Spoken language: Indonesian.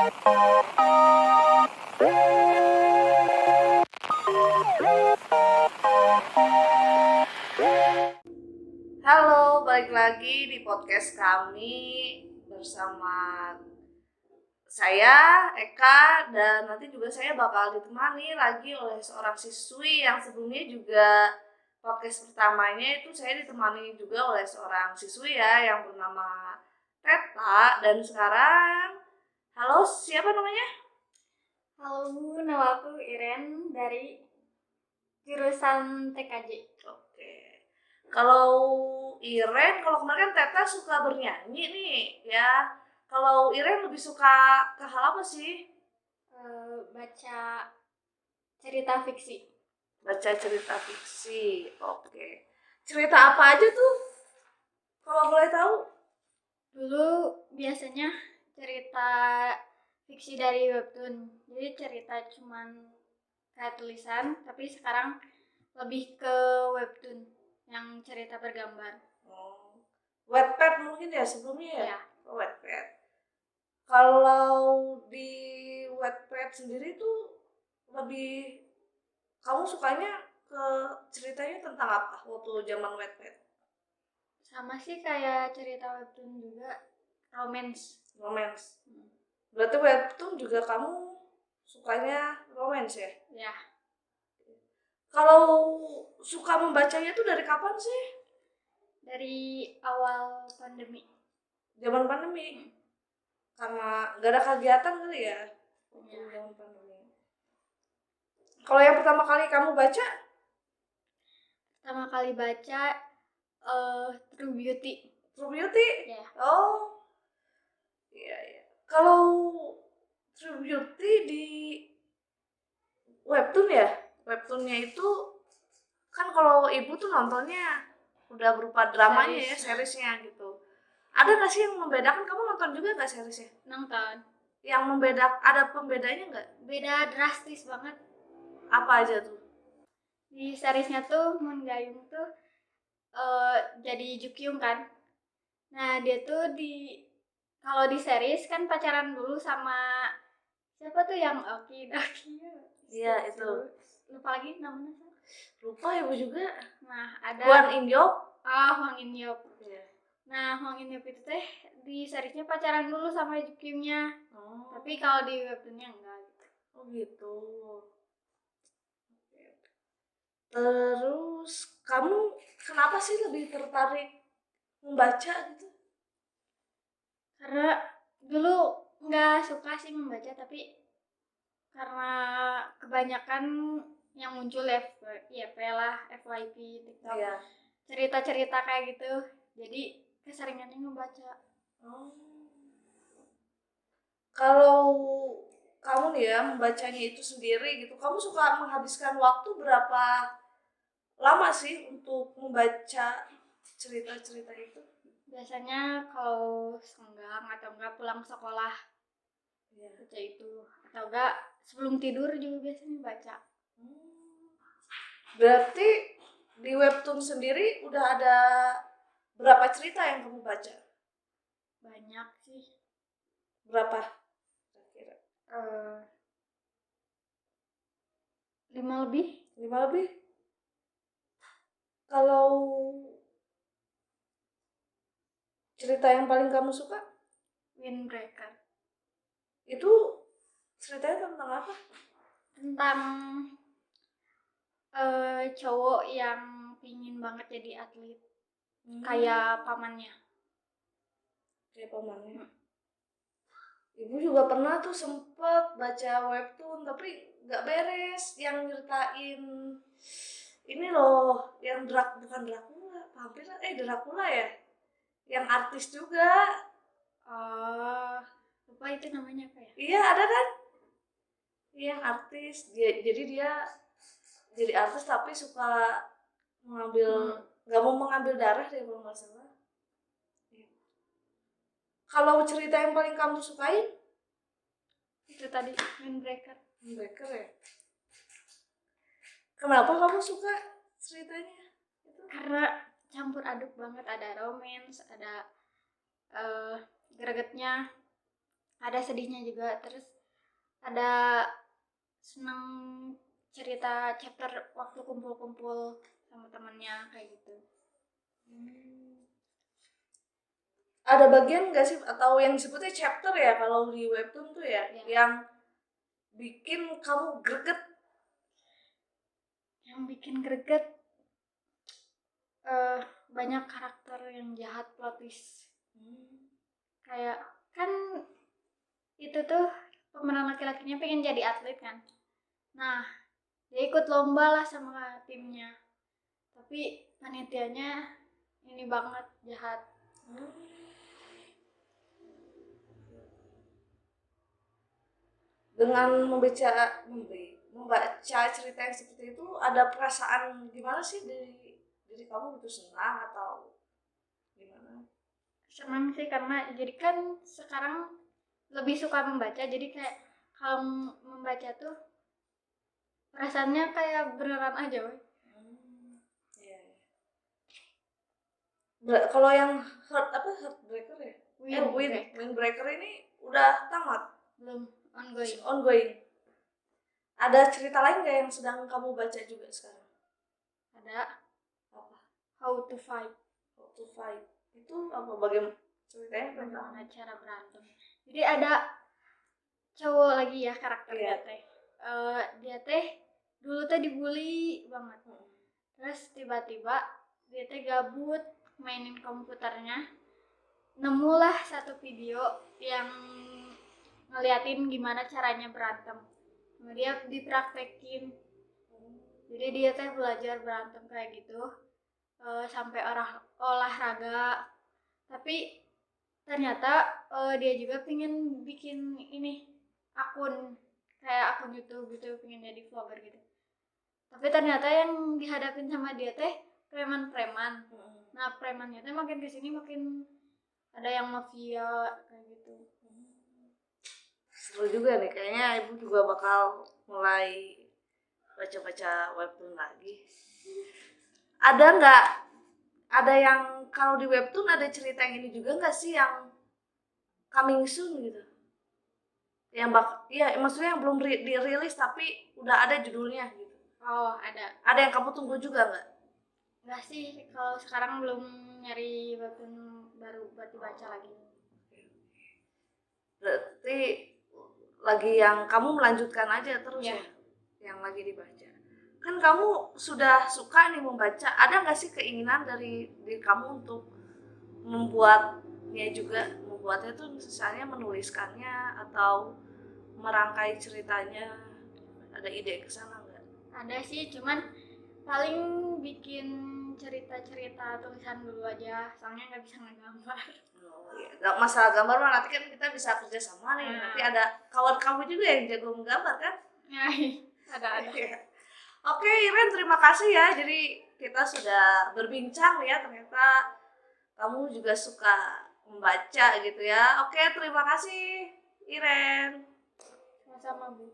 Halo, balik lagi di podcast kami bersama saya, Eka, dan nanti juga saya bakal ditemani lagi oleh seorang siswi yang sebelumnya juga podcast pertamanya itu saya ditemani juga oleh seorang siswi ya yang bernama Teta. Dan sekarang, halo, siapa namanya? Halo Bu, nama aku Iren dari jurusan TKJ. Oke. Kalau Iren, kalau kemarin kan Teta suka bernyanyi nih, ya. Kalau Iren lebih suka ke hal apa sih? Baca cerita fiksi. Baca cerita fiksi. Oke. Cerita apa aja tuh? Kalau boleh tahu? Dulu biasanya cerita fiksi dari webtoon. Jadi cerita cuman kayak tulisan, tapi sekarang lebih ke webtoon yang cerita bergambar. Oh. Wattpad mungkin ya sebelumnya ya? Ya, Oh, Wattpad. Kalau di Wattpad sendiri tuh lebih kamu sukanya ke ceritanya tentang apa waktu zaman Wattpad? sama sih kayak cerita webtoon juga, romance. Romance. Berarti webtoon juga kamu sukanya romance ya? Ya, Kalau suka membacanya tuh dari kapan sih? dari awal pandemi. Zaman pandemi. Karena gak ada kegiatan kali ya? Waktu Ya. zaman pandemi. Kalau yang pertama kali kamu baca? Pertama kali baca True Beauty. True Beauty? Ya. Oh, iya iya. Kalau True Beauty di webtoon ya? Webtoonnya itu kan kalau ibu tuh nontonnya udah berupa dramanya ya, seriesnya gitu. Ada nggak sih yang membedakan? Kamu nonton juga nggak seriesnya? Nonton. Yang membedak, ada pembedanya nggak? Beda drastis banget. Apa aja tuh? Di seriesnya tuh Moon Gayung tuh jadi Jukyung kan. Nah dia tuh kalau di series kan pacaran dulu sama siapa tuh yang Oki Doki. Iya itu. Lupa lagi namanya. Lupa ibu juga. Nah ada Hwan In Yop. Hwang In Yop. Iya. Nah Hwang In Yop itu teh di seriesnya pacaran dulu sama Jukyungnya. Oh. Tapi kalau di webtoonnya enggak gitu. Oh gitu. Terus kamu kenapa sih lebih tertarik membaca gitu? Karena dulu nggak suka sih membaca, tapi karena kebanyakan yang muncul FYP lah, FYP, TikTok, Iya. cerita-cerita kayak gitu, jadi keseringannya membaca. Oh. Kalau kamu nih ya membacanya itu sendiri gitu, kamu suka menghabiskan waktu berapa lama sih untuk membaca cerita-cerita itu? Biasanya kalau senggang atau enggak pulang sekolah Iya. baca itu, atau enggak sebelum tidur juga biasanya baca. Berarti di webtoon sendiri udah ada berapa cerita yang kamu baca? Banyak sih. Berapa? Kira-kira. 5 lebih. 5 lebih? Kalau cerita yang paling kamu suka? Windbreaker. Itu ceritanya tentang apa? Tentang cowok yang pingin banget jadi atlet, kayak pamannya. Kayak pamannya. Ibu juga pernah tuh sempet baca webtoon tapi nggak beres, yang nyeritain ini loh, yang bukan Dracula, hampir Dracula ya, yang artis juga. Lupa itu namanya apa ya? Iya ada kan? Iya yang artis, jadi dia jadi artis tapi suka mengambil, nggak mau mengambil darah deh kalau nggak salah. Kalau cerita yang paling kamu sukain? Itu tadi Windbreaker. Windbreaker ya. Kenapa kamu suka ceritanya? Karena campur aduk banget, ada romance, ada gregetnya, ada sedihnya juga, terus ada seneng cerita chapter waktu kumpul-kumpul sama temennya kayak gitu. Ada bagian nggak sih atau yang disebutnya chapter ya kalau di webtoon tuh ya, Ya. yang bikin kamu greget? Yang bikin greget banyak karakter yang jahat, plot twist. Kayak kan itu tuh pemeran laki-lakinya pengen jadi atlet kan. Nah, dia ikut lomba lah sama timnya. Tapi panitianya ini banget jahat. Dengan membaca cerita yang seperti itu, ada perasaan gimana sih dari diri kamu, itu senang atau gimana? Senang sih karena jadi kan sekarang lebih suka membaca, jadi kayak kalau membaca tuh perasaannya kayak beneran aja woy. Iya. Kalau yang Heartbreaker ya? Windbreaker ini udah tamat? Belum, ongoing. Ongoing. Ada cerita lain nggak yang sedang kamu baca juga sekarang? Ada Apa? How to Fight. How to Fight. Itu apa, bagaimana ceritanya? Bagaimana cara berantem. Jadi ada cowok lagi ya karakternya teh. Dia teh dulu teh dibully banget. Terus tiba-tiba dia teh gabut mainin komputernya. Nemulah satu video yang ngeliatin gimana caranya berantem. Nah, dia dipraktekin. Jadi dia teh belajar berantem kayak gitu sampai olahraga. Tapi ternyata dia juga pengen bikin ini akun kayak akun YouTube gitu, pengen jadi vlogger gitu. Tapi ternyata yang dihadapin sama dia teh preman-preman. Nah premannya teh makin kesini makin ada yang mafia kayak gitu. Seru juga nih, kayaknya ibu juga bakal mulai baca-baca webtoon lagi. Ada nggak, ada yang kalau di webtoon ada cerita yang ini juga nggak sih, yang coming soon gitu? Yang iya maksudnya yang belum dirilis tapi udah ada judulnya gitu. Oh ada. Ada yang kamu tunggu juga nggak? Nggak sih, kalau sekarang belum nyari webtoon baru buat dibaca lagi. Berarti lagi yang kamu melanjutkan aja terus Ya. Yang lagi dibaca. Kan kamu sudah suka nih membaca, ada nggak sih keinginan dari diri kamu untuk membuatnya juga, membuatnya tuh misalnya menuliskannya atau merangkai ceritanya, ada ide ke sana nggak? Ada sih, cuman paling bikin cerita-cerita tulisan dulu aja, soalnya nggak bisa ngegambar. Oh, iya. Nggak masalah gambar mah, nanti kan kita bisa kerja sama nih. Nanti ada kawan kamu juga yang jago menggambar kan? ada. Oke, Iren, terima kasih ya. Jadi kita sudah berbincang ya, ternyata kamu juga suka membaca gitu ya. Oke, terima kasih Iren. Sama-sama Bu.